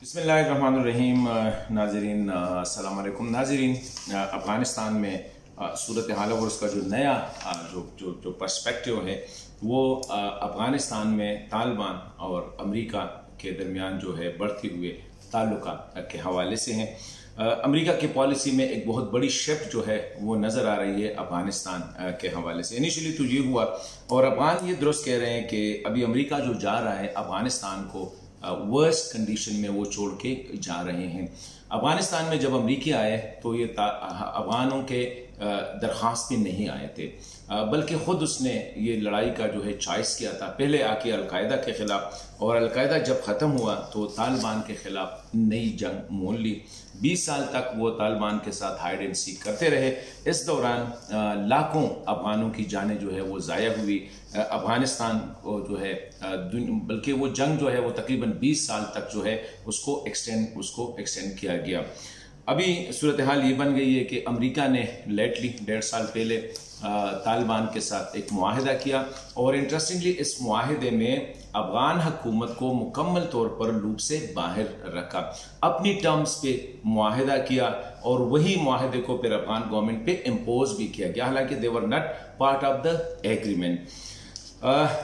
बिस्मिल्लाहिर्रहमानिर्रहीम। नाज़रीन अस्सलाम वालेकुम। नाज़रीन, अफ़गानिस्तान में सूरत हाल और उसका जो नया जो पर्सपेक्टिव है वो अफ़गानिस्तान में तालिबान और अमेरिका के दरमियान जो है बढ़ते हुए ताल्लुकात के हवाले से हैं। अमेरिका की पॉलिसी में एक बहुत बड़ी शिफ्ट जो है वो नज़र आ रही है अफ़गानिस्तान के हवाले से। इनिशियली तो ये हुआ और अफ़गान ये दुरुस्त कह रहे हैं कि अभी अमेरिका जो जा रहा है अफ़गानिस्तान को वर्स्ट कंडीशन में वो छोड़ के जा रहे हैं। अफ़गानिस्तान में जब अमेरिकी आए तो ये अफ़गानों के दरख्वास्त पे नहीं आए थे, बल्कि ख़ुद उसने ये लड़ाई का जो है चॉइस किया था। पहले आके अलकायदा के ख़िलाफ़, और अलकायदा जब ख़त्म हुआ तो तालिबान के ख़िलाफ़ नई जंग मोल ली। 20 साल तक वो तालिबान के साथ हाइड एंड सीक करते रहे। इस दौरान लाखों अफ़गानों की जानें जो है वो ज़ाया हुई। अफ़गानिस्तान को जो है बल्कि वो जंग जो है वो तकरीबन 20 साल तक जो है उसको एक्सटेंड किया गया। अभी सूरत हाल ये बन गई है कि अमेरिका ने लेटली 1.5 साल पहले तालिबान के साथ एक मुआहिदा किया, और इंटरेस्टिंगली इस मुआहिदे में अफ़गान हुकूमत को मुकम्मल तौर पर लूप से बाहर रखा, अपनी टर्म्स पे मुआहिदा किया, और वही मुआहिदे को फिर अफ़गान गवर्नमेंट पे इम्पोज भी किया गया, हालांकि they were not part of the agreement.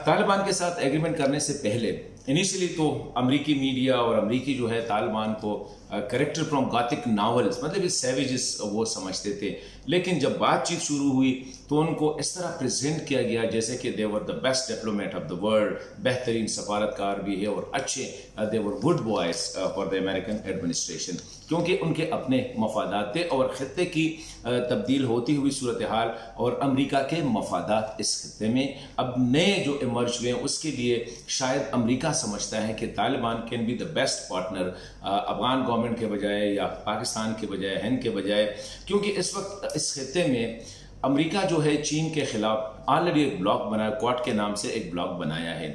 Taliban के साथ एग्रीमेंट करने से पहले इनिशियली तो अमरीकी मीडिया और अमरीकी जो है तालिबान को करेक्टर फ्रॉम गॉथिक नावल्स, मतलब इस सैवेजेस वो समझते थे। लेकिन जब बातचीत शुरू हुई तो उनको इस तरह प्रेजेंट किया गया जैसे कि they were the best diplomat of the world, बेहतरीन सफारतकार भी है और अच्छे, they were good boys for the American administration, क्योंकि उनके अपने मफादात थे और खत्ते की तब्दील होती हुई सूरत हाल और अमरीका के मफादात इस खत्ते में अब नए जो इमर्ज हुए हैं उसके लिए शायद अमरीका समझता है कि Taliban can be the best partner Afghan government के बजाय या पाकिस्तान के बजाय, हिंद के बजाय, क्योंकि इस वक्त इस खत्ते में अमरीका जो है चीन के खिलाफ ऑलरेडी एक ब्लॉक बनाया, क्वाड के नाम से एक ब्लॉक बनाया है।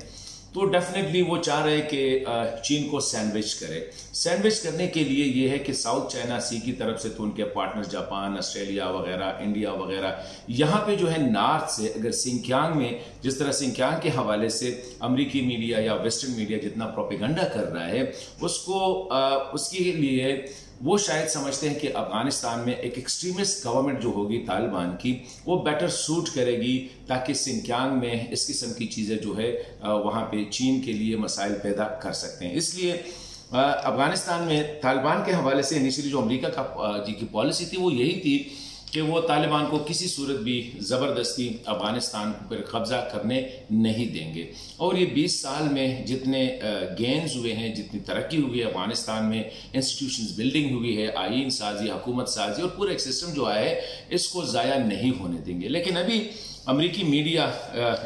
तो डेफिनेटली वो चाह रहे कि चीन को सैंडविच करे। सैंडविच करने के लिए ये है कि साउथ चाइना सी की तरफ से तो उनके पार्टनर्स जापान, ऑस्ट्रेलिया वगैरह, इंडिया वगैरह, यहाँ पे जो है नॉर्थ से अगर सिंकियांग में, जिस तरह सिंकियांग के हवाले से अमेरिकी मीडिया या वेस्टर्न मीडिया जितना प्रोपेगेंडा कर रहा है उसको उसके लिए वो शायद समझते हैं कि अफगानिस्तान में एक एक्सट्रीमिस्ट गवर्नमेंट जो होगी तालिबान की वो बेटर सूट करेगी, ताकि सिंकियांग में इस किस्म की चीज़ें जो है वहाँ पे चीन के लिए मसाइल पैदा कर सकते हैं। इसलिए अफगानिस्तान में तालिबान के हवाले से इनिशियली जो अमेरिका की पॉलिसी थी वो यही थी कि वो तालिबान को किसी सूरत भी ज़बरदस्ती अफ़गानिस्तान पर कब्ज़ा करने नहीं देंगे। और ये 20 साल में जितने गेन्स हुए हैं, जितनी तरक्की हुई है अफ़गानिस्तान में, इंस्टीट्यूशंस बिल्डिंग हुई है, आईन साजी, हुकूमत साजी और पूरा एक सिस्टम जो आया है इसको ज़ाया नहीं होने देंगे। लेकिन अभी अमरीकी मीडिया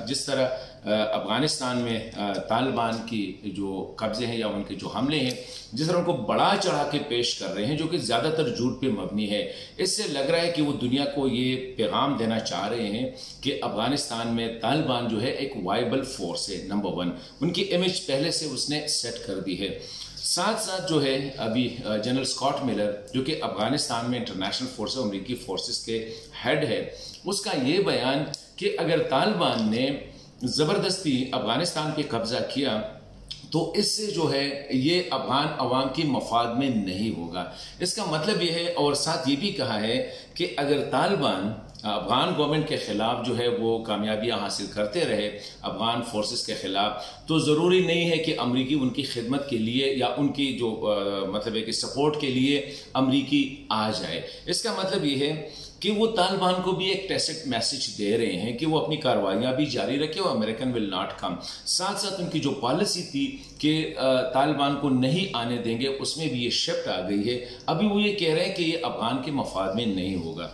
जिस तरह अफ़गानिस्तान में तालिबान की जो कब्ज़े हैं या उनके जो हमले हैं जिस तरह उनको बढ़ा चढ़ा के पेश कर रहे हैं, जो कि ज़्यादातर झूठ पे मबनी है, इससे लग रहा है कि वो दुनिया को ये पैगाम देना चाह रहे हैं कि अफ़गानिस्तान में तालिबान जो है एक वाइबल फोर्स है। नंबर 1 उनकी इमेज पहले से उसने सेट कर दी है। साथ साथ जो है अभी जनरल स्कॉट मिलर जो कि अफ़गानिस्तान में इंटरनेशनल फोर्स अमरीकी फोर्सेस के हेड है, उसका ये बयान कि अगर तालिबान ने ज़बरदस्ती अफ़गानिस्तान पे कब्ज़ा किया तो इससे जो है ये अफ़गान अवाम की मफाद में नहीं होगा। इसका मतलब ये है, और साथ ये भी कहा है कि अगर तालिबान अफ़गान गवर्नमेंट के ख़िलाफ़ जो है वो कामयाबियाँ हासिल करते रहे अफ़गान फोर्सेस के ख़िलाफ़, तो ज़रूरी नहीं है कि अमरीकी उनकी खिदमत के लिए या उनकी जो मतलब है कि सपोर्ट के लिए अमरीकी आ जाए। इसका मतलब ये है कि वो तालिबान को भी एक टैसिट मैसेज दे रहे हैं कि वो अपनी कार्रवाइयाँ भी जारी रखे और अमेरिकन विल नॉट कम। साथ साथ उनकी जो पॉलिसी थी कि तालिबान को नहीं आने देंगे, उसमें भी ये शिफ्ट आ गई है। अभी वो ये कह रहे हैं कि ये अफ़गान के मफाद में नहीं होगा।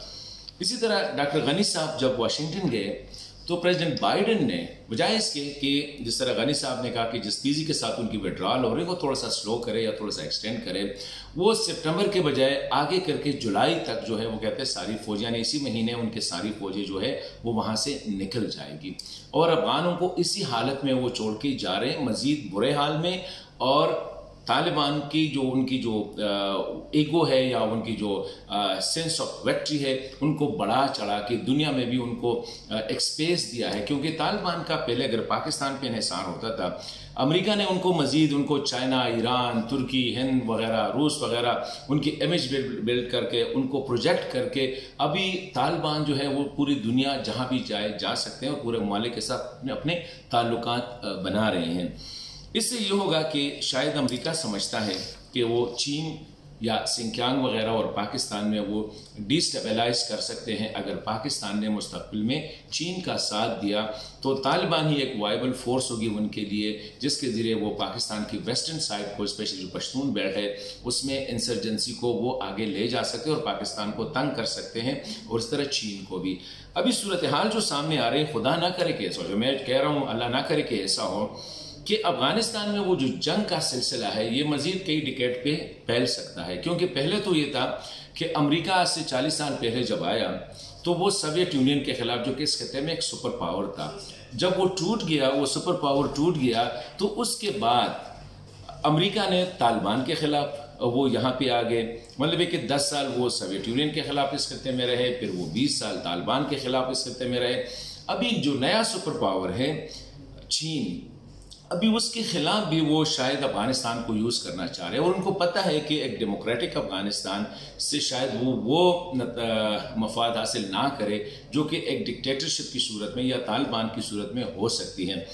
इसी तरह डॉक्टर गनी साहब जब वाशिंगटन गए तो प्रेसिडेंट बाइडेन ने बजाय इसके कि जिस तरह गनी साहब ने कहा कि जिस तेज़ी के साथ उनकी विड्रॉल हो रही है वो थोड़ा सा स्लो करे या थोड़ा सा एक्सटेंड करे, वो सितंबर के बजाय आगे करके जुलाई तक जो है वो कहते हैं सारी फौज, यानी इसी महीने उनके सारी फौजें जो है वो वहाँ से निकल जाएगी, और अफगानों को इसी हालत में वो छोड़ के जा रहे हैं मज़ीद बुरे हाल में। और तालिबान की जो उनकी जो ईगो है या उनकी जो सेंस ऑफ विक्ट्री है उनको बढ़ा चढ़ा के दुनिया में भी उनको एक स्पेस दिया है, क्योंकि तालिबान का पहले अगर पाकिस्तान पे इन्हिसार होता था अमेरिका ने उनको मज़ीद उनको चाइना, ईरान, तुर्की, हिंद वगैरह, रूस वगैरह उनकी इमेज बिल्ड करके उनको प्रोजेक्ट करके अभी तालिबान जो है वो पूरी दुनिया जहाँ भी जा सकते हैं और पूरे ममालिक के साथ अपने ताल्लुकात बना रहे हैं। इससे ये होगा कि शायद अमेरिका समझता है कि वो चीन या सिंकियांग वगैरह और पाकिस्तान में वो डिस्टेबलाइज कर सकते हैं। अगर पाकिस्तान ने मुस्तकबिल में चीन का साथ दिया तो तालिबान ही एक वाइबल फोर्स होगी उनके लिए, जिसके ज़रिए वो पाकिस्तान की वेस्टर्न साइड को, स्पेशली जो पश्तून बेल्ट है उसमें इंसर्जेंसी को वो आगे ले जा सकते हैं और पाकिस्तान को तंग कर सकते हैं, और इस तरह चीन को भी। अभी सूरत हाल जो सामने आ रही है, खुदा ना करे कि ऐसा हो, जो मैं कह रहा हूँ अल्लाह ना करे कि ऐसा हो कि अफगानिस्तान में वो जो जंग का सिलसिला है ये मजीद कई डिकेड पे फैल सकता है। क्योंकि पहले तो ये था कि अमेरिका आज से 40 साल पहले जब आया तो वो सोवियत यूनियन के खिलाफ, जो कि इस खत्ते में एक सुपर पावर था, जब वो टूट गया, वो सुपर पावर टूट गया, तो उसके बाद अमेरिका ने तालिबान के खिलाफ वो यहाँ पे आ गए। मतलब है कि 10 साल वो सोवियत यूनियन के खिलाफ इस खत्ते में रहे, फिर वो 20 साल तालिबान के खिलाफ इस खत्ते में रहे। अभी जो नया सुपर पावर है चीन, अभी उसके खिलाफ भी वो शायद अफगानिस्तान को यूज़ करना चाह रहे हैं, और उनको पता है कि एक डेमोक्रेटिक अफगानिस्तान से शायद वो मफाद हासिल ना करे जो कि एक डिक्टेटरशिप की सूरत में या तालिबान की सूरत में हो सकती है।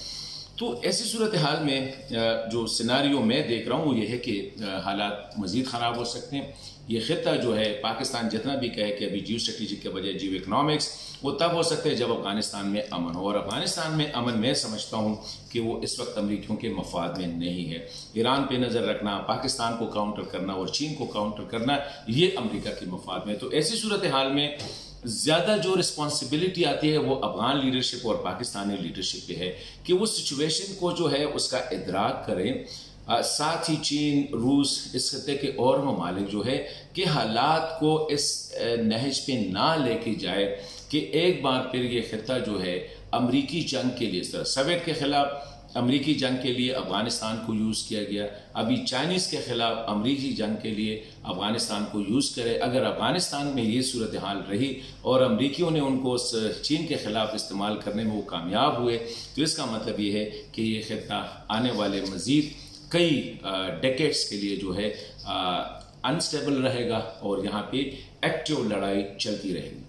तो ऐसी सूरत हाल में जो सिनारियो मैं देख रहा हूँ वो ये है कि हालात मज़ीद ख़राब हो सकते हैं। ये ख़ित्ता जो है, पाकिस्तान जितना भी कहे कि अभी जियो स्ट्रेटेजिक के बजाय जियो इकनॉमिक्स, वो तब हो सकते हैं जब अफगानिस्तान में अमन हो, और अफगानिस्तान में अमन मैं समझता हूँ कि वो इस वक्त अमरीकियों के मफाद में नहीं है। ईरान पे नज़र रखना, पाकिस्तान को काउंटर करना और चीन को काउंटर करना, ये अमरीका के मफाद में। तो ऐसी सूरत हाल में ज़्यादा जो रिस्पॉन्सिबिलिटी आती है वो अफगान लीडरशिप और पाकिस्तानी लीडरशिप पे है कि वो सिचुएशन को जो है उसका इदराक करें। साथ ही चीन, रूस, इस खत्ते के और ममालिक जो है कि हालात को इस नहज पे ना लेके जाए कि एक बार फिर ये खत्ता जो है अमरीकी जंग के लिए, इस तरह सोवियत के खिलाफ अमरीकी जंग के लिए अफगानिस्तान को यूज़ किया गया, अभी चाइनीज़ के खिलाफ अमरीकी जंग के लिए अफगानिस्तान को यूज़ करे। अगर अफगानिस्तान में ये सूरत हाल रही और अमरीकियों ने उनको चीन के खिलाफ इस्तेमाल करने में वो कामयाब हुए, तो इसका मतलब ये है कि ये खित्ता आने वाले मज़ीद कई डेकेड्स के लिए जो है अनस्टेबल रहेगा और यहाँ पे एक्टिव लड़ाई चलती रहेगी।